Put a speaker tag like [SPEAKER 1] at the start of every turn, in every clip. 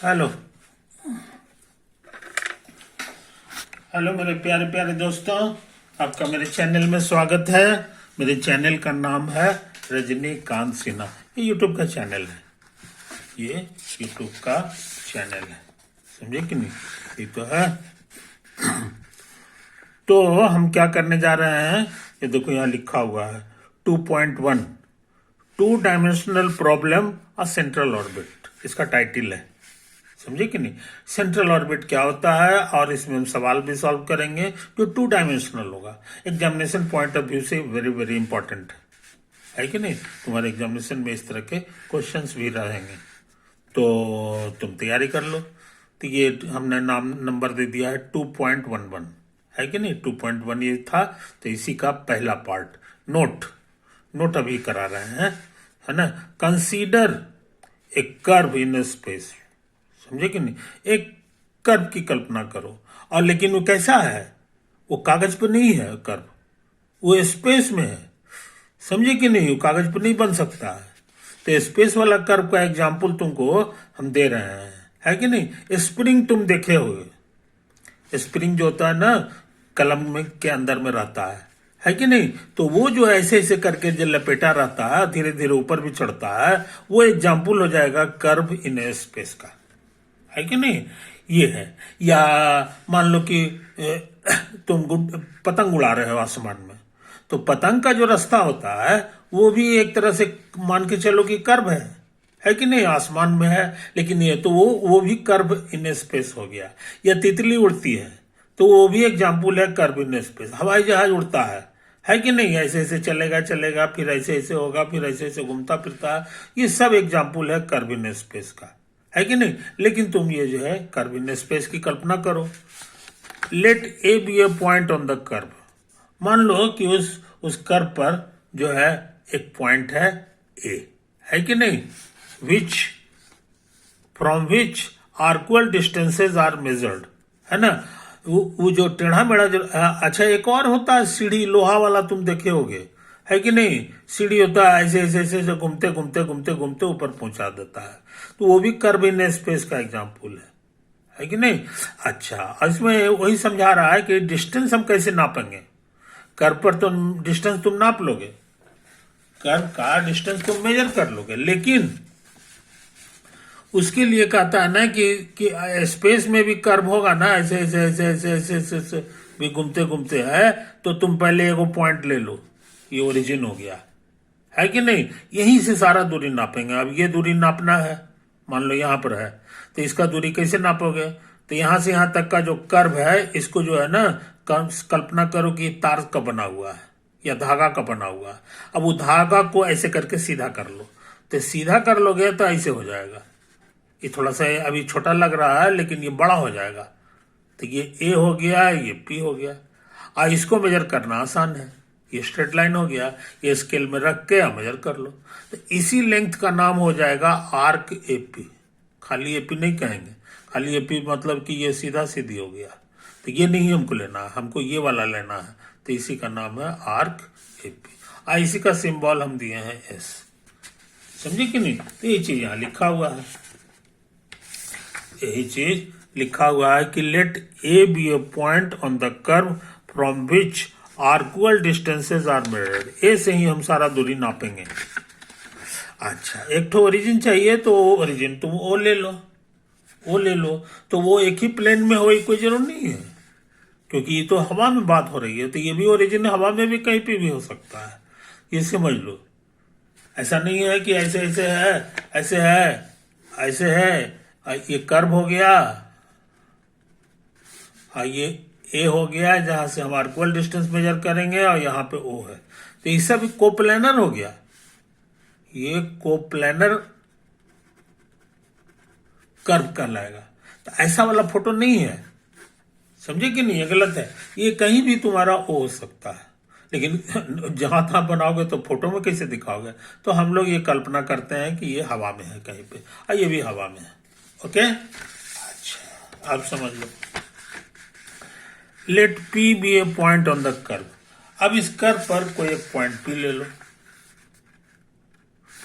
[SPEAKER 1] Hello hello मेरे प्यारे प्यारे दोस्तों, आपका मेरे चैनल में स्वागत है। मेरे चैनल का नाम है रजनीकांत सिन्हा। ये यूट्यूब का चैनल है, ये यूट्यूब का चैनल है, समझे कि नहीं? ये तो है। तो हम क्या करने जा रहे हैं, ये देखो यहाँ लिखा हुआ है 2.1 two dimensional problem a central orbit, इसका टाइटल है, समझे कि नहीं? सेंट्रल ऑर्बिट क्या होता है और इसमें हम सवाल भी सॉल्व करेंगे जो 2 डायमेंशनल होगा। एग्जामिनेशन पॉइंट ऑफ व्यू से वेरी वेरी इंपॉर्टेंट है कि नहीं? तुम्हारे एग्जामिनेशन में इस तरह के क्वेश्चंस भी रहेंगे, तो तुम तैयारी कर लो। तो ये हमने नंबर दे दिया है 2.11, है कि नहीं? 2.1 ये था, तो इसी का पहला पार्ट नोट अभी करा रहे हैं, है ना? Consider a curve in space, समझे कि नहीं? एक कर्व की कल्पना करो, और लेकिन वो कैसा है? वो कागज पर नहीं है कर्व, वो स्पेस में है, समझे कि नहीं? वो कागज पर नहीं बन सकता है। तो स्पेस वाला कर्व का एग्जाम्पल तुमको हम दे रहे हैं, है कि नहीं? स्प्रिंग तुम देखे होगे, स्प्रिंग जो होता है ना, कलम में के अंदर में रहता है कि नहीं? तो वो जो ऐसे ऐसे करके जो लपेटा रहता है, धीरे धीरे ऊपर भी चढ़ता है, वो एग्जाम्पल हो जाएगा कर्व इन स्पेस का, है कि नहीं? ये है। या मान लो कि तुम पतंग उड़ा रहे हो आसमान में, तो पतंग का जो रास्ता होता है वो भी एक तरह से मान के चलो कि कर्व है कि नहीं? आसमान में है, लेकिन ये तो वो भी कर्व इन स्पेस हो गया। या तितली उड़ती है, तो वो भी एग्जाम्पल है कर्व इन स्पेस। हवाई जहाज उड़ता है कि नहीं? ऐसे ऐसे चलेगा चलेगा, फिर ऐसे ऐसे होगा, फिर ऐसे ऐसे घूमता फिरता है, ये सब एग्जाम्पल है कर्व इन स्पेस का, है कि नहीं? लेकिन तुम ये जो है कर्व इन स्पेस की कल्पना करो। Let A B A point on the curve, मान लो कि उस कर्व पर जो है एक पॉइंट है ए, है कि नहीं? Which from which arcual distances are measured, है ना? वो जो टेढ़ा मेढ़ा जो, अच्छा एक और होता है सीढ़ी, लोहा वाला, तुम देखे होगे, है कि नहीं? सीढ़ी होता है, ऐसे ऐसे ऐसे ऐसे घूमते घूमते घूमते घूमते ऊपर पहुंचा देता है, तो वो भी कर्व इन स्पेस का एग्जाम्पल है कि नहीं? अच्छा, इसमें वही समझा रहा है कि डिस्टेंस हम कैसे नापेंगे। कर्व पर तो डिस्टेंस तुम नाप लोगे, कर्व का डिस्टेंस तुम मेजर कर लोगे, लेकिन उसके लिए कहता है ना कि स्पेस में भी कर्व होगा ना, ऐसे ऐसे ऐसे ऐसे ऐसे ऐसे, ऐसे भी घूमते घूमते है, तो तुम पहले एगो पॉइंट ले लो, ये ओरिजिन हो गया, है कि नहीं? यहीं से सारा दूरी नापेंगे। अब ये दूरी नापना है, मान लो यहां पर है, तो इसका दूरी कैसे नापोगे? तो यहां से यहां तक का जो कर्व है, इसको जो है ना, कल्पना करो कि तार का बना हुआ है या धागा का बना हुआ है। अब वो धागा को ऐसे करके सीधा कर लो, तो सीधा कर लोगे तो ऐसे हो जाएगा। ये थोड़ा सा अभी छोटा लग रहा है, लेकिन ये बड़ा हो जाएगा। तो ये ए हो गया, ये पी हो गया। और इसको मेजर करना आसान है, ये स्ट्रेट लाइन हो गया, ये स्केल में रख के मेजर कर लो। तो इसी लेंथ का नाम हो जाएगा आर्क एपी। खाली एपी नहीं कहेंगे, खाली एपी मतलब कि ये सीधा सीधी हो गया, तो ये नहीं हमको लेना है, हमको ये वाला लेना है, तो इसी का नाम है आर्क एपी। इसी का सिंबल हम दिए हैं एस, समझे कि नहीं? तो ये चीज यहाँ लिखा हुआ है, यही चीज लिखा हुआ है कि let A B A point on the curve from which arcual distances are measured. A से ही हम सारा दूरी नापेंगे। अच्छा, एक तो ओरिजिन चाहिए, तो ओरिजिन तुम वो ले लो, तो वो एक ही प्लेन में हो, कोई जरूर नहीं है, क्योंकि ये तो हवा में बात हो रही है, तो ये भी ओरिजिन हवा में भी कहीं पे भी हो सकता है, ये समझ लो। ऐसा नहीं है कि ऐसे ऐसे है, ऐसे है, ऐसे है, ये कर्व हो गया, ये ए हो गया जहां से हम आर्कुअल डिस्टेंस मेजर करेंगे, और यहाँ पे ओ है, तो ये सब कोप्लेनर हो गया, ये कोप्लेनर कर्व कहलाएगा। तो ऐसा वाला फोटो नहीं है, समझे कि नहीं? ये गलत है, ये कहीं भी तुम्हारा ओ हो सकता है, लेकिन जहां तहां बनाओगे तो फोटो में कैसे दिखाओगे? तो हम लोग ये कल्पना करते हैं कि ये हवा में है कहीं पे, और ये भी हवा में है। ओके, अच्छा आप समझ लो। Let P B A point on the curve. अब इस कर्व पर कोई एक पॉइंट पी ले लो,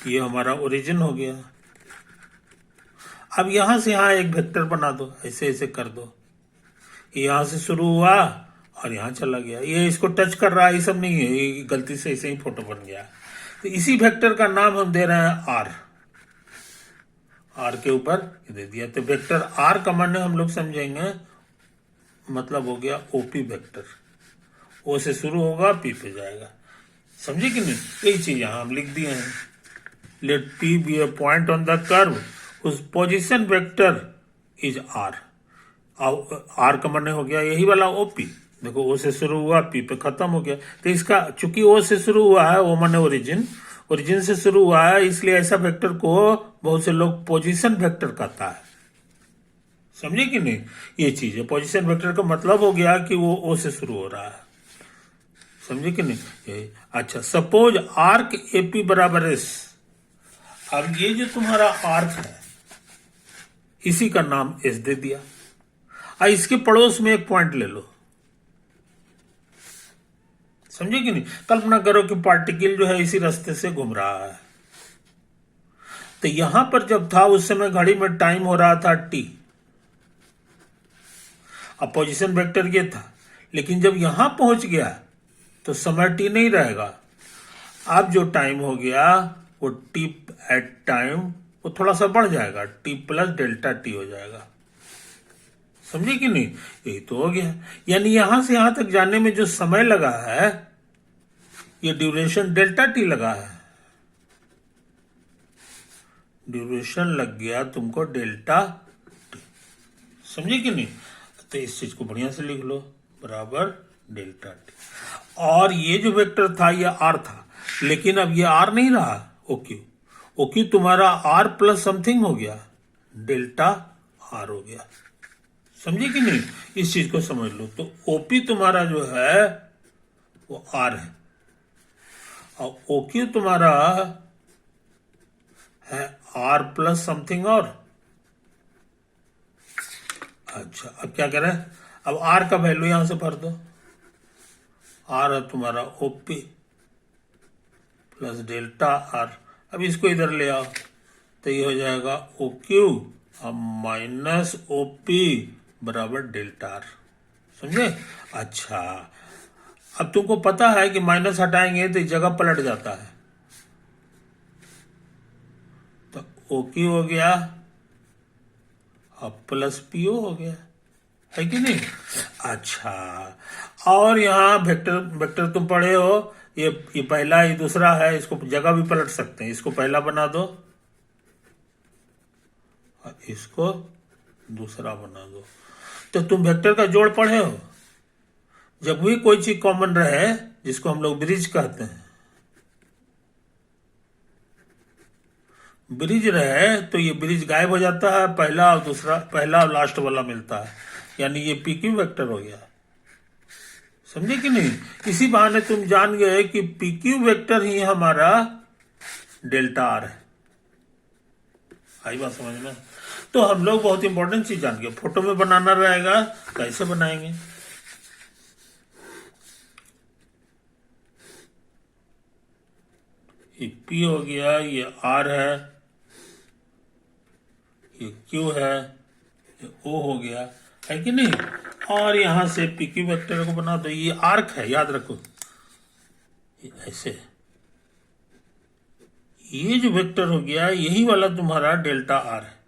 [SPEAKER 1] ये हमारा ओरिजिन हो गया। अब यहां से यहां एक वेक्टर बना दो, ऐसे ऐसे कर दो, यहां से शुरू हुआ और यहां चला गया, ये इसको टच कर रहा है, ये सब नहीं है, ये गलती से ऐसे ही फोटो बन गया। तो इसी वेक्टर का नाम हम दे रहे हैं आर, आर के ऊपर दे दिया। तो वेक्टर आर का माने हम लोग समझेंगे, मतलब हो गया ओपी वेक्टर, ओ से शुरू होगा पी पे जाएगा, समझे कि नहीं? यही चीज यहां हम लिख दिए हैं। Let P B A point on the curve उस position vector is R, R का माने हो गया यही वाला ओपी। देखो ओ से शुरू हुआ पी पे खत्म हो गया। तो इसका चूंकि ओ से शुरू हुआ है, ओ माने ओरिजिन, ओरिजिन से शुरू हुआ है, इसलिए ऐसा वेक्टर को बहुत से लोग पोजीशन वेक्टर कहता है, समझे कि नहीं? ये चीज है, पोजीशन वेक्टर का मतलब हो गया कि वो ओ से शुरू हो रहा है, समझे कि नहीं? अच्छा, सपोज आर्क एपी बराबर एस। अब ये जो तुम्हारा आर्क है इसी का नाम एस दे दिया। अब इसके पड़ोस में एक पॉइंट ले लो, समझे कि नहीं? कल्पना करो कि पार्टिकल जो है इसी रास्ते से घूम रहा है। तो यहां पर जब था उस समय घड़ी में टाइम हो रहा था टी, अब पोजीशन वेक्टर ये था, लेकिन जब यहां पहुंच गया तो समय टी नहीं रहेगा। अब जो टाइम हो गया वो टी एट टाइम वो थोड़ा सा बढ़ जाएगा, टी प्लस डेल्टा टी हो जाएगा, समझे कि नहीं? यही तो हो गया। यानी यहां से यहां तक जाने में जो समय लगा है ये ड्यूरेशन डेल्टा टी लगा है, ड्यूरेशन लग गया तुमको डेल्टा टी, समझे कि नहीं? तो इस चीज को बढ़िया से लिख लो, बराबर डेल्टा टी। और ये जो वेक्टर था ये आर था, लेकिन अब ये आर नहीं रहा, ओक्यू, ओक्यू तुम्हारा आर प्लस समथिंग हो गया, डेल्टा आर हो गया, समझे कि नहीं? इस चीज को समझ लो। तो ओपी तुम्हारा जो है वो आर है और ओक्यू तुम्हारा है आर प्लस समथिंग और। अच्छा, अब क्या करें? अब आर का वैल्यू यहां से भर दो, आर है तुम्हारा ओपी प्लस डेल्टा आर। अब इसको इधर ले आओ तो ये हो जाएगा ओ क्यू माइनस ओपी बराबर डेल्टा आर, समझे? अच्छा, अब तुमको पता है कि माइनस हटाएंगे तो जगह पलट जाता है, तो ओ क्यू हो गया अब प्लस पीओ हो गया, है कि नहीं? अच्छा, और यहाँ वेक्टर वेक्टर तुम पढ़े हो, ये पहला ये दूसरा है, इसको जगह भी पलट सकते हैं, इसको पहला बना दो और इसको दूसरा बना दो। तो तुम वेक्टर का जोड़ पढ़े हो, जब भी कोई चीज कॉमन रहे जिसको हम लोग ब्रिज कहते हैं, ब्रिज रहे तो ये ब्रिज गायब हो जाता है, पहला और दूसरा, पहला और लास्ट वाला मिलता है, यानी ये पीक्यू वेक्टर हो गया, समझे कि नहीं? इसी बहाने तुम जान गए कि पीक्यू वेक्टर ही हमारा डेल्टा आर है। आई बात समझ में? तो हम लोग बहुत इंपॉर्टेंट चीज जान गए, फोटो में बनाना रहेगा कैसे बनाएंगे। ये पी हो गया, ये आर है, ये क्यू है, ये ओ हो गया, है कि नहीं? और यहां से पीक्यू वेक्टर को बना दो, ये आर्क है, याद रखो, ये ऐसे, ये जो वेक्टर हो गया यही वाला तुम्हारा डेल्टा आर है,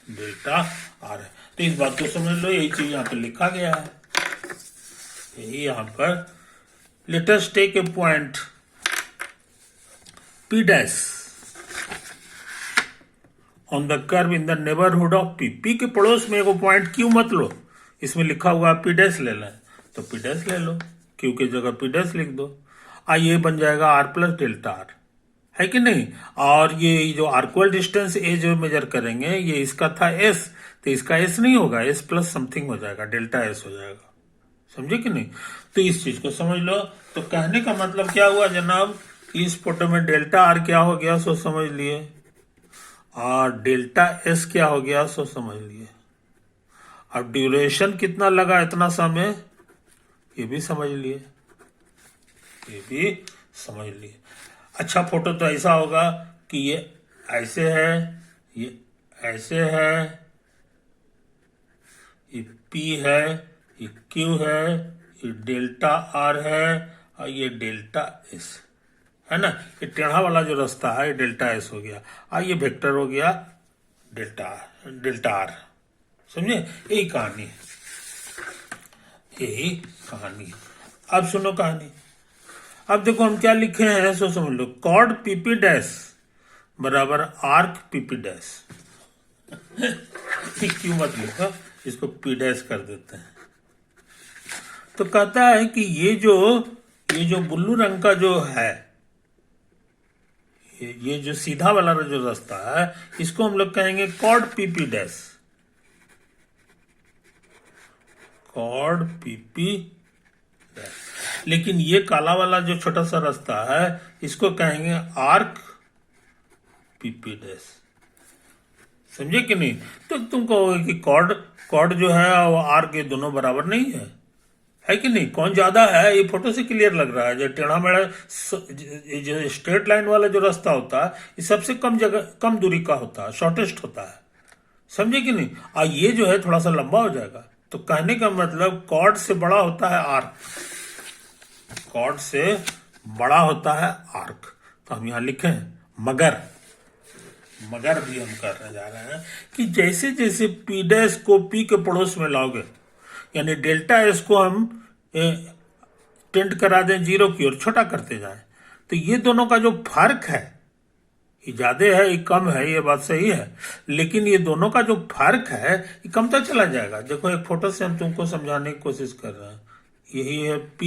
[SPEAKER 1] डेल्टा आर है। तो इस बात को समझ लो, यही चीज यहां पर लिखा गया है, यही यहां पर। Let us take a point P dash on the curve in the neighbourhood of P. P के पड़ोस में एगो पॉइंट क्यू मत लो, इसमें लिखा हुआ पी डैश ले लें, तो पी डैश ले लो, क्यू की जगह पी डैश लिख दो, ये बन जाएगा आर प्लस डेल्टा आर, है कि नहीं? और ये जो आर्कुअल डिस्टेंस ए जो मेजर करेंगे ये इसका था एस, तो इसका एस नहीं होगा, एस प्लस समथिंग हो जाएगा, डेल्टा एस हो जाएगा, समझे कि नहीं? तो इस चीज को समझ लो। तो कहने का मतलब क्या हुआ जनाब, इस फोटो में डेल्टा आर क्या हो गया सो समझ लिए, और डेल्टा एस क्या हो गया सो समझ लिए। अब ड्यूरेशन कितना लगा इतना समय ये भी समझ लिए, ये भी समझ लिए। अच्छा, फोटो तो ऐसा होगा कि ये ऐसे है, ये ऐसे है, ये P है, ये Q है, ये डेल्टा R है और ये डेल्टा S है ना। ये टेढ़ा वाला जो रास्ता है ये डेल्टा S हो गया और ये वेक्टर हो गया डेल्टा R। समझे, यही कहानी है, यही कहानी है। अब सुनो कहानी। अब देखो हम क्या लिखे हैं, सो समझ लो। कॉर्ड PP डैश बराबर आर्क PP डैश। क्यों मत लिखो, इसको P डैश कर देते हैं। तो कहता है कि ये जो ब्लू रंग का जो है, ये जो सीधा वाला जो रास्ता है, इसको हम लोग कहेंगे chord PP dash. Chord PP dash. लेकिन ये काला वाला जो छोटा सा रास्ता है, इसको कहेंगे आर्क PP डैश। समझे कि नहीं। तो तुम कहोगे कि कॉर्ड जो है वो आर्क, ये दोनों बराबर नहीं है कि नहीं। कौन ज्यादा है, ये फोटो से क्लियर लग रहा है। जो टेढ़ा मेढ़ा जो स्ट्रेट लाइन वाला जो रास्ता होता है, ये सबसे कम दूरी का होता है, शॉर्टेस्ट होता है। समझे कि नहीं। और ये जो है थोड़ा सा लंबा हो जाएगा। तो कहने का मतलब कॉर्ड से बड़ा होता है आर्क, कॉर्ड से बड़ा होता है आर्क। तो हम यहां लिखे हैं मगर भी हम करने जा रहे हैं कि जैसे जैसे P डैश को P के पड़ोस में लाओगे, यानी डेल्टा S को हम टेंड करा दें जीरो की ओर, छोटा करते जाएं, तो ये दोनों का जो फर्क है, ये ज्यादा है ये कम है, ये बात सही है। लेकिन ये दोनों का जो फर्क है ये कमता चला जाएगा। देखो एक फोटो से हम तुमको समझाने की कोशिश कर रहे हैं। यही है P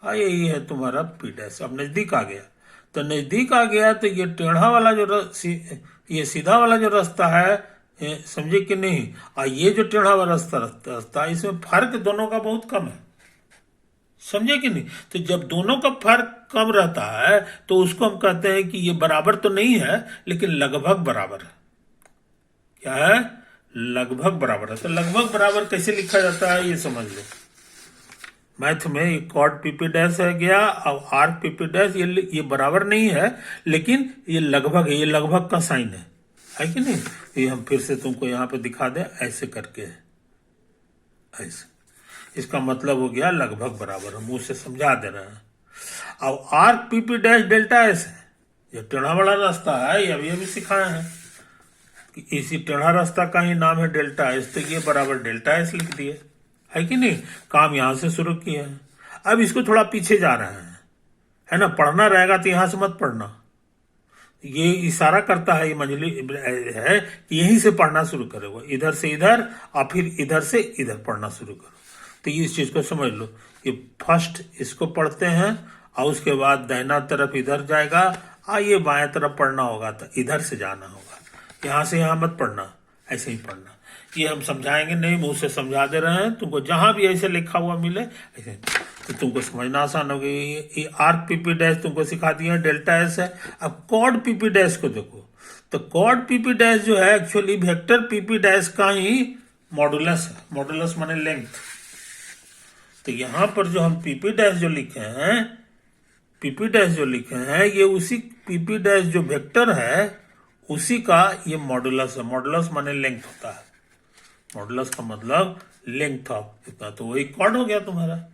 [SPEAKER 1] और यही है तुम्हारा P डैश। अब नजदीक आ गया, तो नजदीक आ गया तो ये टेढ़ा वाला ये सीधा वाला जो रास्ता है, समझे कि नहीं। और ये जो टेढ़ा वाला रास्ता इसमें फर्क दोनों का बहुत कम है। समझे कि नहीं। तो जब दोनों का फर्क कम रहता है तो उसको हम कहते हैं कि ये बराबर तो नहीं है लेकिन लगभग बराबर है। क्या है, लगभग बराबर है। तो लगभग बराबर कैसे लिखा जाता है ये समझ लो। मैथ में ये कॉर्ड PP डैश है गया और आर्क PP डैश, ये बराबर नहीं है लेकिन ये लगभग है, ये लगभग का साइन है कि नहीं। ये हम फिर से तुमको यहाँ पे दिखा दें, ऐसे करके ऐसे, इसका मतलब हो गया लगभग बराबर। हम मुंह से समझा दे रहे हैं। अब arc PP dash delta S है, ये टेढ़ा वाला रास्ता है, ये अभी सिखाए हैं कि इसी टेढ़ा रास्ता का ही नाम है डेल्टा S। तो ये बराबर डेल्टा S लिख दिए, है कि नहीं। काम यहां से शुरू किया है। अब इसको थोड़ा पीछे जा रहे हैं, है ना। पढ़ना रहेगा तो यहां से मत पढ़ना, ये इशारा करता है, ये मंजली है कि यहीं से पढ़ना शुरू करोगे, इधर से इधर और फिर इधर से इधर पढ़ना शुरू करो। तो इस चीज को समझ लो। ये फर्स्ट इसको पढ़ते हैं और उसके बाद दाहिना तरफ इधर जाएगा और ये बाएं तरफ पढ़ना होगा तो इधर से जाना होगा। यहां से यहां मत पढ़ना, ऐसे ही पढ़ना। ये हम समझाएंगे नहीं, मुंह से समझा दे रहे हैं तुमको। जहां भी ऐसे लिखा हुआ मिले ऐसे तो तुमको समझना आसान हो गई। ये आर्क PP डैश तुमको सिखा दिया, डेल्टा S है। अब कॉर्ड PP डैश को देखो, तो कॉर्ड PP डैश जो है एक्चुअली वेक्टर PP डैश का ही मॉडुलस है। मॉडुलस माने लेंथ। तो यहां पर जो हम PP डैश जो लिखे हैं, PP डैश जो लिखे हैं, ये उसी PP डैश जो वेक्टर है उसी का ये मॉडुलस है। मॉडुलस माने लेंथ होता है। मॉडुलस का मतलब लेंथ ऑफ इतना, तो वही कॉर्ड हो गया तुम्हारा।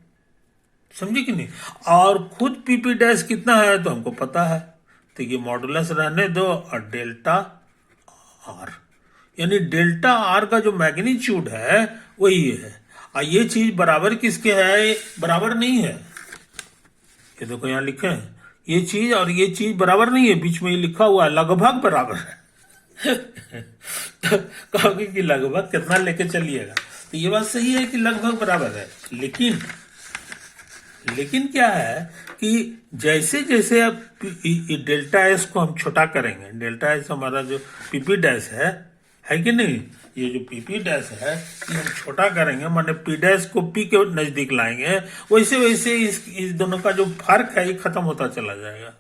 [SPEAKER 1] समझे कि नहीं। और खुद PP डैश कितना है तो हमको पता है, तो ये मॉडुलस रहने दो और डेल्टा R, यानी डेल्टा R का जो मैग्नीट्यूड है वही है। और ये चीज बराबर किसके है, बराबर नहीं है। ये देखो यहाँ लिखे हैं, ये चीज और ये चीज बराबर नहीं है, बीच में ये लिखा हुआ है लगभग बराबर है। तो कहोगे कि लगभग कितना लेके चलिएगा, तो ये बात सही है कि लगभग बराबर है। लेकिन क्या है कि जैसे जैसे अब डेल्टा S को हम छोटा करेंगे, डेल्टा S हमारा जो PP डैश है कि नहीं, ये जो PP डैश है ये हम छोटा करेंगे, माने P डैश को P के नजदीक लाएंगे, वैसे वैसे इस दोनों का जो फर्क है ये खत्म होता चला जाएगा,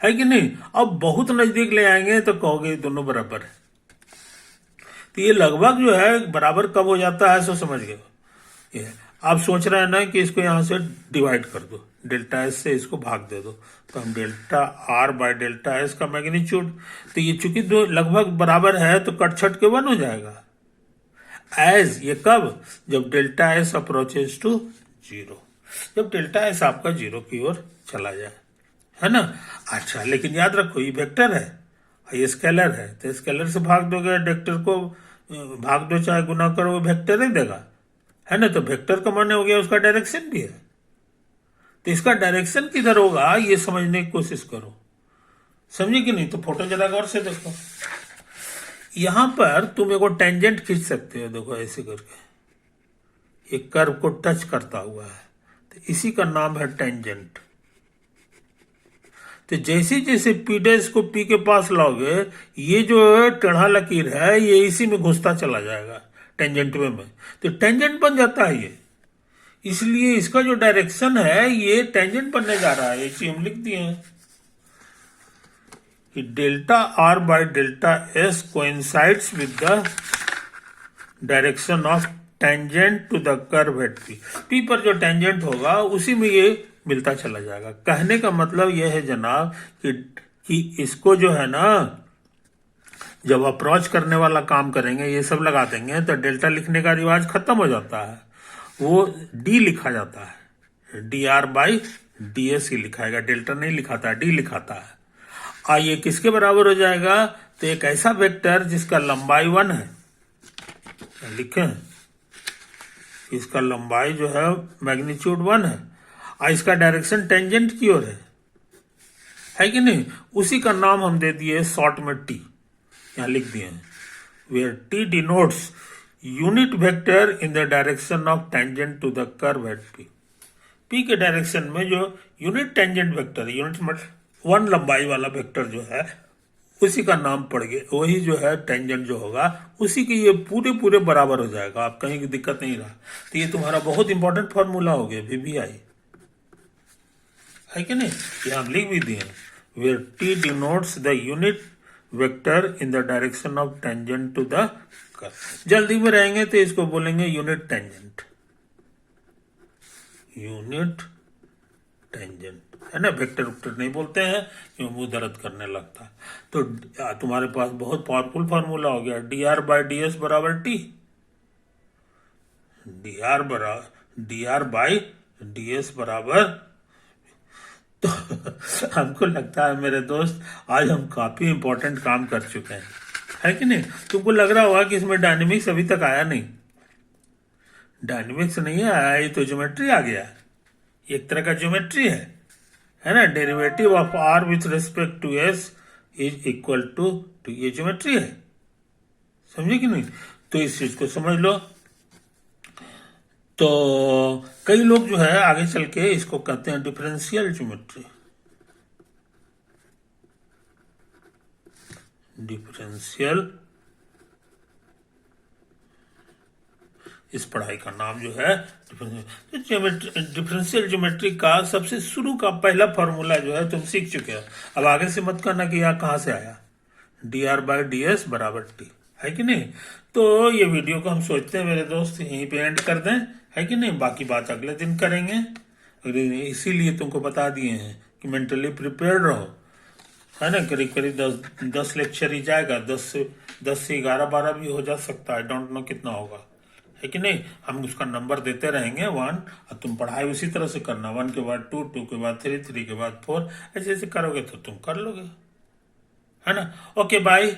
[SPEAKER 1] है कि नहीं। अब बहुत नजदीक ले आएंगे तो कहोगे दोनों बराबर है। तो ये लगभग जो है बराबर कब हो जाता है, सो समझ गए। ये आप सोच रहे हैं ना कि इसको यहां से डिवाइड कर दो, डेल्टा एस से इसको भाग दे दो, तो हम delta R by delta S का मैग्नीट्यूड, तो ये चूंकि दो लगभग बराबर है तो कट छट के 1 हो जाएगा। एज ये कब, जब डेल्टा एस अप्रोचेस टू 0, जब डेल्टा एस आपका 0 की ओर चला जाए, है ना। अच्छा, लेकिन याद रखो ये वेक्टर है, ये स्केलर है, तो स्केलर से भाग दोगे, वेक्टर को भाग दो चाहे गुना करो, वो वेक्टर ही देगा, है ना। तो वेक्टर का माने हो गया उसका डायरेक्शन भी है, तो इसका डायरेक्शन किधर होगा ये समझने की कोशिश करो, समझे कि नहीं। तो फोटो जरा गौर से देखो, यहां पर तुम एक टेंजेंट खींच सकते हो, देखो ऐसे करके एक कर्व को टच करता हुआ है, तो इसी का नाम है टेंजेंट। तो जैसे जैसे पी डैश को पी के पास लाओगे, ये जो टेढ़ा लकीर है ये इसी में घुसता चला जाएगा टेंजेंट में, तो टेंजेंट बन जाता है ये। इसलिए इसका जो डायरेक्शन है ये टेंजेंट बनने जा रहा है, ये चीज हम लिख दिए हैं कि delta R by delta S coincides with the direction of tangent to the curve at P. P पर जो टेंजेंट होगा उसी में ये मिलता चला जाएगा। कहने का मतलब यह है जनाब कि इसको जो है ना, जब अप्रोच करने वाला काम करेंगे ये सब लगा देंगे तो डेल्टा लिखने का रिवाज खत्म हो जाता है, वो डी लिखा जाता है, D R by D S ही लिखाएगा, डेल्टा नहीं लिखाता है, डी लिखाता है। ये किसके बराबर हो जाएगा, तो एक ऐसा वेक्टर जिसका लंबाई 1 है, लिखें इसका लंबाई जो है मैग्नीट्यूड 1 है, और इसका डायरेक्शन टेंजेंट की ओर है कि नहीं। उसी का नाम हम दे दिए शॉर्ट में टी, यहां लिख दिए हैं, where T denotes unit vector in the direction of tangent to the curve at P. P के डायरेक्शन में जो यूनिट टेंजेंट वेक्टर, यूनिट मतलब 1 लंबाई वाला वेक्टर जो है उसी का नाम पड़ गया, वही जो है टेंजेंट जो होगा उसी के ये पूरे पूरे बराबर हो जाएगा, आप कहीं की दिक्कत नहीं रहा। तो ये तुम्हारा बहुत इंपॉर्टेंट फॉर्मूला हो गया वीवीआई, है कि नहीं। ये हम लिख भी दिए, where T denotes the unit vector in the direction of tangent to the curve. जल्दी में रहेंगे तो इसको बोलेंगे यूनिट टेंजेंट, यूनिट टेंजेंट, है ना। वेक्टर वेक्टर नहीं बोलते हैं क्यों, मुंह दर्द करने लगता है। तो तुम्हारे पास बहुत पावरफुल फार्मूला हो गया, D R by D S बराबर T, D R by D S बराबर। तो हमको लगता है मेरे दोस्त आज हम काफी इंपॉर्टेंट काम कर चुके हैं, है कि नहीं। तुमको लग रहा होगा कि इसमें डायनेमिक्स अभी तक आया नहीं, डायनेमिक्स नहीं आया, ये तो ज्योमेट्री आ गया, एक तरह का ज्योमेट्री है ना। Derivative of R with respect to S is equal to ये ज्योमेट्री है, समझे कि नहीं। तो इस चीज को समझ लो। तो कई लोग जो है आगे चल के इसको कहते हैं डिफरेंशियल ज्योमेट्री, डिफरेंशियल, इस पढ़ाई का नाम जो है डिफरेंशियल ज्योमेट्री का सबसे शुरू का पहला फॉर्मूला जो है तुम सीख चुके हो। अब आगे से मत करना कि यह कहां से आया, D R by D S बराबर टी, है कि नहीं। तो ये वीडियो को हम सोचते हैं मेरे दोस्त यहीं पे एंड कर दें, है कि नहीं। बाकी बात अगले दिन करेंगे, इसीलिए तुमको बता दिए हैं कि मेंटली प्रिपेयर्ड रहो, है ना। करीब करीब 10 लेक्चर ही जाएगा, 10 से 11-12 भी हो जा सकता है, डोंट नो कितना होगा, है कि नहीं। हम उसका नंबर देते रहेंगे 1, और तुम पढ़ाई उसी तरह से करना, 1 के बाद 2, 2 के बाद 3, 3 के बाद 4, ऐसे ऐसे करोगे तो तुम कर लोगे, है ना। Okay bye.